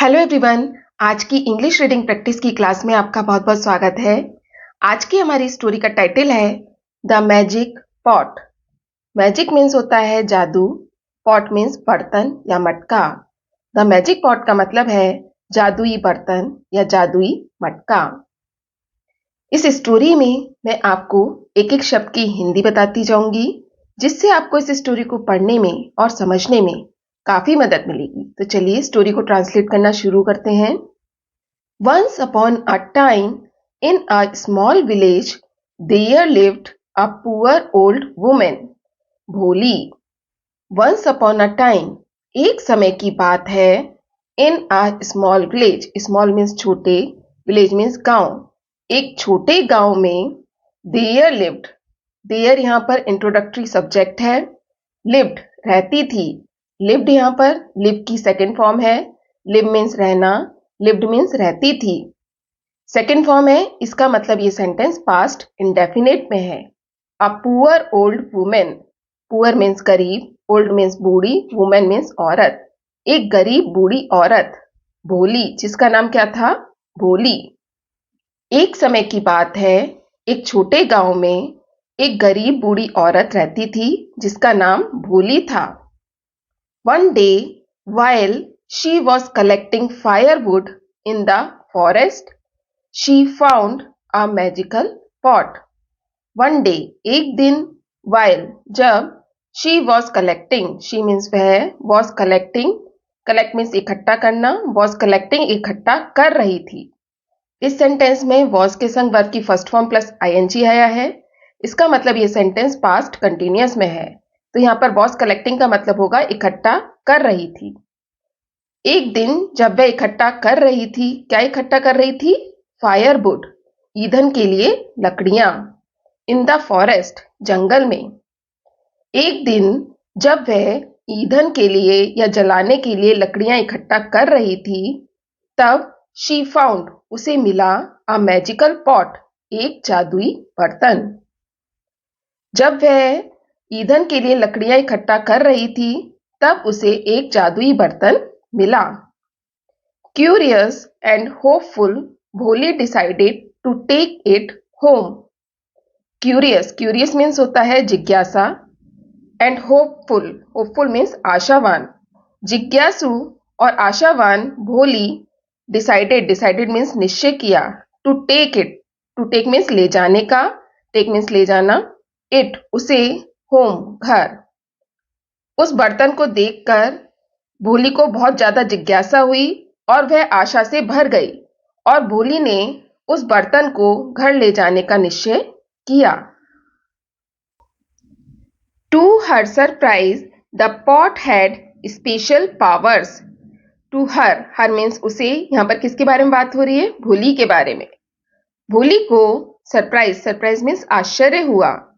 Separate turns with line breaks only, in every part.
Hello everyone. आज की English reading practice की क्लास में आपका बहुत-बहुत स्वागत है। आज की हमारी स्टोरी का टाइटल है the magic pot. Magic means होता है जादू, पॉट मीन्स बर्तन या मटका। द मैजिक पॉट का मतलब है जादुई बर्तन या जादुई मटका। इस स्टोरी में मैं आपको एक-एक शब्द की हिंदी बताती जाऊंगी, जिससे आपको इस स्टोरी को पढ़ने में और समझने में काफी मदद मिलेगी। तो चलिए स्टोरी को ट्रांसलेट करना शुरू करते हैं। Once upon a time, in a small village, there lived a poor old woman. भोली। Once upon a time, एक समय की बात है। In a small village, small means छोटे, village means गांव। एक छोटे गांव में there lived, there यहाँ पर इंट्रोडक्टरी सब्जेक्ट है। lived रहती थी। lived यहाँ पर live की सेकेंड फॉर्म है। live means रहना, lived means रहती थी। सेकेंड फॉर्म है, इसका मतलब ये सेंटेंस पास्ट इंडेफिनिट में है। A poor old women, poor means गरीब, ओल्ड मीन्स बूढ़ी, वुमेन मीन्स औरत। एक गरीब बूढ़ी औरत भोली, जिसका नाम क्या था? भोली। एक समय की बात है, एक छोटे गांव में एक गरीब बूढ़ी औरत रहती थी, जिसका नाम भोली था। One day while she was collecting firewood in the forest, she found a magical pot. One day, एक दिन, while जब, she was collecting, she means वह, was collecting, collect means इकट्ठा करना, was collecting इकट्ठा कर रही थी। इस सेंटेंस में was के संग वर्ब की फर्स्ट फॉर्म प्लस ing आया है। इसका मतलब ये सेंटेंस पास्ट कंटिन्यूअस में है। तो यहाँ पर was collecting का मतलब होगा इकट्ठा कर रही थी। एक दिन जब वह इकट्ठा कर रही थी, क्या इकट्ठा कर रही थी? फायरवुड, ईंधन के लिए लकड़ियां। इन द फॉरेस्ट, जंगल में। एक दिन जब वह ईंधन के लिए या जलाने के लिए लकड़ियां इकट्ठा कर रही थी, तब शी फाउंड, उसे मिला, अ मैजिकल पॉट, एक जादुई बर्तन। जब वह ईंधन के लिए लकड़ियां इकट्ठा कर रही थी, तब उसे एक जादुई बर्तन मिला। Curious and hopeful, भोली decided to take it home. Curious means होता है जिज्ञासा, and hopeful means आशावान। जिज्ञासु और आशावान भोली decided means निश्चय किया, to take means ले जाने का, take means ले जाना, it उसे, home घर। उस बर्तन को देखकर भोली को बहुत ज्यादा जिज्ञासा हुई और वह आशा से भर गई, और भोली ने उस बर्तन को घर ले जाने का निश्चय किया। To her surprise, the pot had special powers. To her means उसे, यहाँ पर किसके बारे में बात हो रही है? भोली के बारे में। भोली को सरप्राइज मीन्स आश्चर्य हुआ।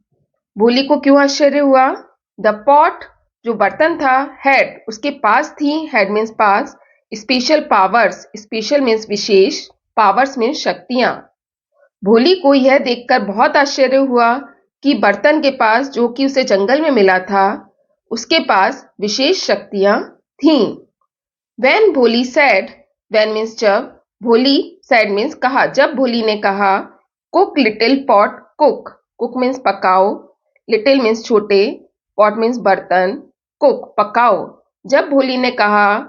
भोली को क्यों आश्चर्य हुआ? द पॉट, जो बर्तन था, हैड, उसके पास थी, हैड मीन्स पास, स्पेशल पावर्स, स्पेशल मीन्स विशेष, पावर्स मीन्स शक्तियां। भोली को यह देखकर बहुत आश्चर्य हुआ कि बर्तन के पास, जो कि उसे जंगल में मिला था, उसके पास विशेष शक्तियां थीं। When भोली said, when means जब, भोली said means कहा, जब भोली ने कहा, cook little pot, cook means पकाओ, little means छोटे, pot means बर्तन, cook पकाओ। जब भोली ने कहा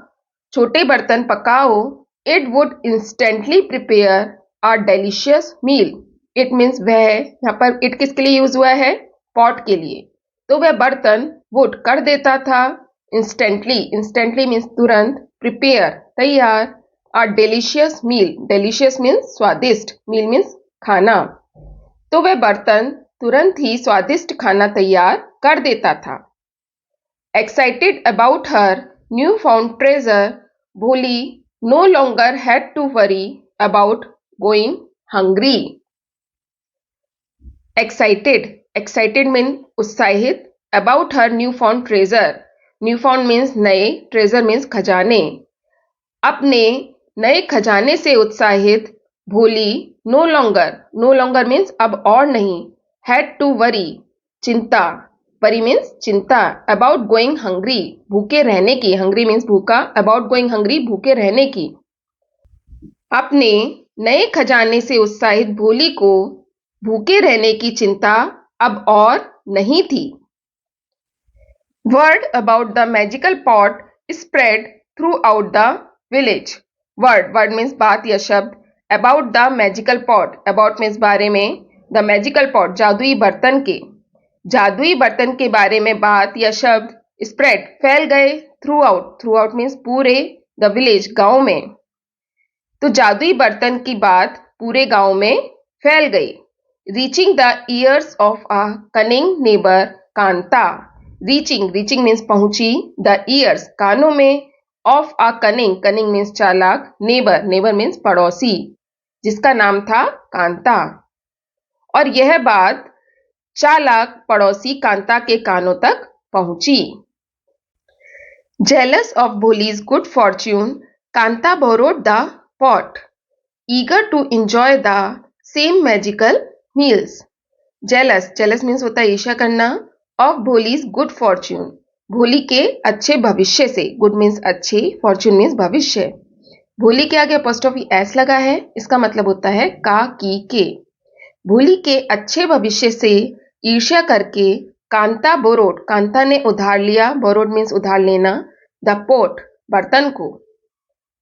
छोटे बर्तन पकाओ, it would instantly prepare a delicious meal. It means वह, यहाँ पर it किसके लिए यूज हुआ है? पॉट के लिए। तो वह बर्तन would कर देता था, instantly means तुरंत, prepare तैयार, a delicious means स्वादिष्ट, meal means खाना। तो वह बर्तन तुरंत ही स्वादिष्ट खाना तैयार कर देता था। Excited about her new found treasure, भोली no longer had to worry about going hungry. Excited means उत्साहित, about her new found treasure, new found means नए, treasure means खजाने। अपने नए खजाने से उत्साहित भोली no longer means अब और नहीं, had to worry चिंता, worry means चिंता, about going hungry भूखे रहने की, hungry means भूखा, about going hungry भूखे रहने की अपने नए खजाने से उत्साहित भोली को भूखे रहने की चिंता अब और नहीं थी। Word about the magical pot spread throughout the village. Word means बात या शब्द। About the magical pot. About means बारे में। The magical pot जादुई बर्तन के। जादुई बर्तन के बारे में बात या शब्द spread फैल गए। Throughout means पूरे। The village गांव में। तो जादुई बर्तन की बात पूरे गांव में फैल गई। Reaching the years of a cunning neighbour Kanta. Reaching means पहुंची। द ईयर्स कानों में। ऑफ अ कनिंग मीन्स चालाक। नेबर मीन्स पड़ोसी, जिसका नाम था कांता। और यह बात चालाक पड़ोसी कांता के कानों तक पहुंची। Jealous of Bholi's good Fortune, Kanta borrowed the pot, eager to enjoy the same magical meals. Jealous means होता है ईर्ष्या करना। of भोली's good fortune, भोली के अच्छे भविष्य से। good means अच्छे, fortune means भविष्य। भोली के आगे apostrophe s लगा है, इसका मतलब होता है का की के। भोली के अच्छे भविष्य से ईर्ष्या करके कांता बोरोड, कांता ने उधार लिया। बोरोड means उधार लेना। द pot, बर्तन को।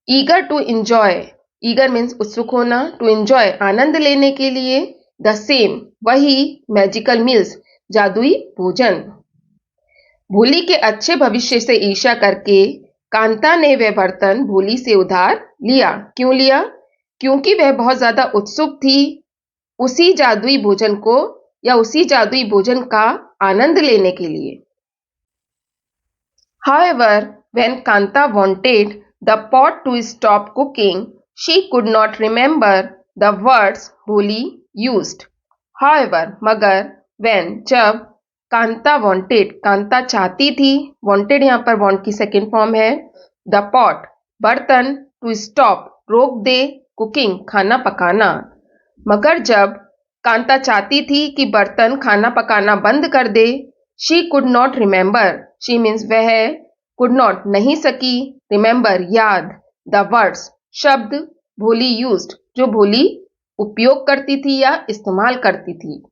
Eager to enjoy, eager means उत्सुक होना। टू इंजॉय आनंद लेने के लिए। द सेम वही। मैजिकल मील्स जादुई भोजन। भोली के अच्छे भविष्य से ईर्ष्या करके कांता ने वह बर्तन भोली से उधार लिया। क्यों लिया? क्योंकि वह बहुत ज्यादा उत्सुक थी उसी जादुई भोजन को या उसी जादुई भोजन का आनंद लेने के लिए। However, when Kanta wanted the pot to stop cooking, she could not remember the words Bholi used. However, मगर, when, जब, कांता wanted, कांता चाहती थी। wanted यहाँ पर want की सेकेंड फॉर्म है। the pot, बर्तन, to stop, रोक दे, cooking, खाना पकाना। मगर जब कांता चाहती थी कि बर्तन खाना पकाना बंद कर दे, she could not remember, she means वह, could not नहीं सकी, remember याद, the words शब्द, भोली used जो भोली उपयोग करती थी या इस्तेमाल करती थी।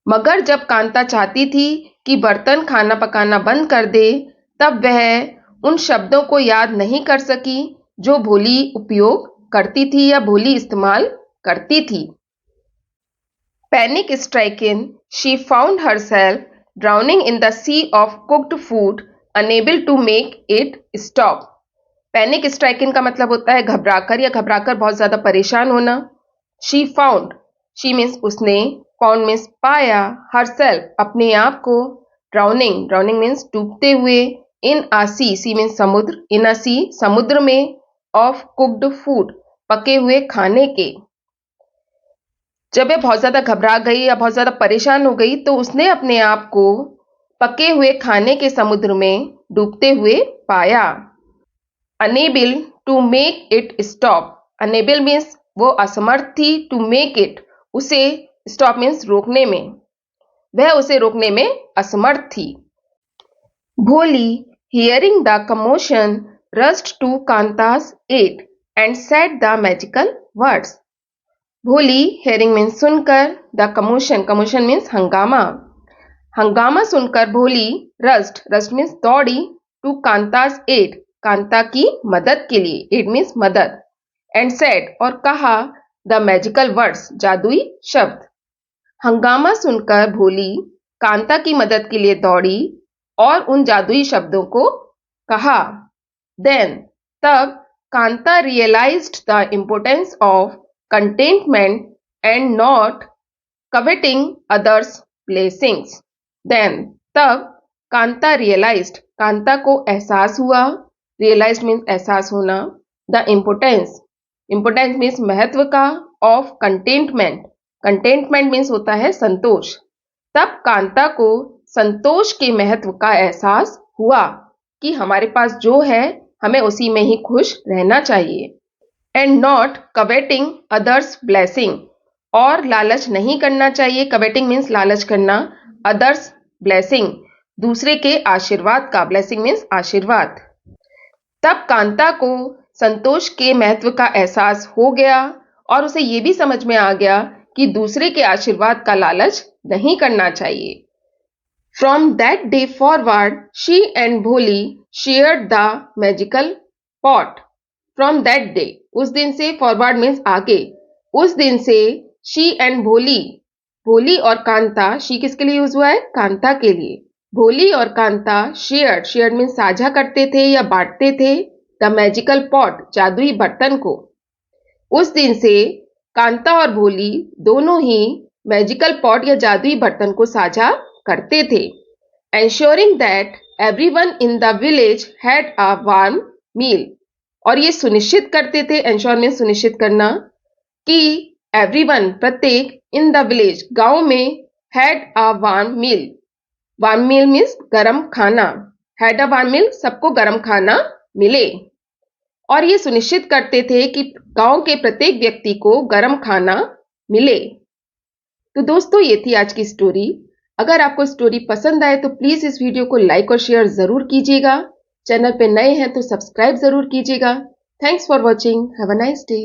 मगर जब कांता चाहती थी कि बर्तन खाना पकाना बंद कर दे, तब वह उन शब्दों को याद नहीं कर सकी जो भोली उपयोग करती थी या भोली इस्तेमाल करती थी। Panic stricken, she found herself drowning in the sea of cooked food, unable to make it stop. Panic stricken का मतलब होता है घबराकर या घबराकर बहुत ज्यादा परेशान होना। She found, she means उसने, found means पाया, herself अपने आप को, drowning means डूबते हुए, in a sea means समुद्र, in a sea समुद्र में, of cooked food पके हुए खाने के। जब वह बहुत ज्यादा घबरा गई या बहुत ज्यादा परेशान हो गई तो उसने अपने आप को पके हुए खाने के समुद्र में डूबते हुए पाया। Unable to make it stop, unable means वो असमर्थ थी, टू मेक इट उसे, स्टॉप मीन्स रोकने में, वह उसे रोकने में असमर्थ थी। Bholi hearing the commotion rushed to Kanta's aid and said the magical words. Bholi hearing means सुनकर, द कमोशन मीन्स हंगामा सुनकर भोली रस्ट मीन्स दौड़ी, टू कांतास एड कांता की मदद के लिए, एड मीन्स मदद, एंड सेड और कहा, द मैजिकल वर्ड्स जादुई शब्द। हंगामा सुनकर भोली कांता की मदद के लिए दौड़ी और उन जादुई शब्दों को कहा। देन तब Kanta realised the importance of contentment and not coveting others' blessings. Then तब कांता realized, कांता को एहसास हुआ, realized means एहसास होना, the importance means महत्व का, of contentment means होता है संतोष। तब कांता को संतोष के महत्व का एहसास हुआ कि हमारे पास जो है हमें उसी में ही खुश रहना चाहिए। एंड नॉट कवेटिंग अदर्स ब्लेसिंग, और लालच नहीं करना चाहिए। कवेटिंग मीन्स लालच करना, अदर्स ब्लेसिंग दूसरे के आशीर्वाद का, ब्लेसिंग मीन्स आशीर्वाद। तब कांता को संतोष के महत्व का एहसास हो गया और उसे ये भी समझ में आ गया कि दूसरे के आशीर्वाद का लालच नहीं करना चाहिए। From that day forward, she and Bholi shared the magical pot. From that day, उस दिन से forward means आगे, उस दिन से she and Bholi, भोली और कांता, she किसके लिए यूज हुआ है? कांता के लिए। भोली और कांता shared means साझा करते थे या बांटते थे the magical pot, जादुई बर्तन को। उस दिन से कांता और भोली दोनों ही मैजिकल पॉट या जादुई बर्तन को साझा करते थे। Ensuring that everyone in the village had a warm meal, और ये सुनिश्चित करते थे, ensure में सुनिश्चित करना, कि everyone प्रत्येक in the village गांव में had a warm meal, warm meal means गरम खाना, had a warm meal सबको गरम खाना मिले, और ये सुनिश्चित करते थे कि गांव के प्रत्येक व्यक्ति को गरम खाना मिले। तो दोस्तों ये थी आज की स्टोरी। अगर आपको स्टोरी पसंद आए तो प्लीज इस वीडियो को लाइक और शेयर जरूर कीजिएगा। चैनल पे नए हैं तो सब्सक्राइब जरूर कीजिएगा। Thanks for watching. Have a nice day.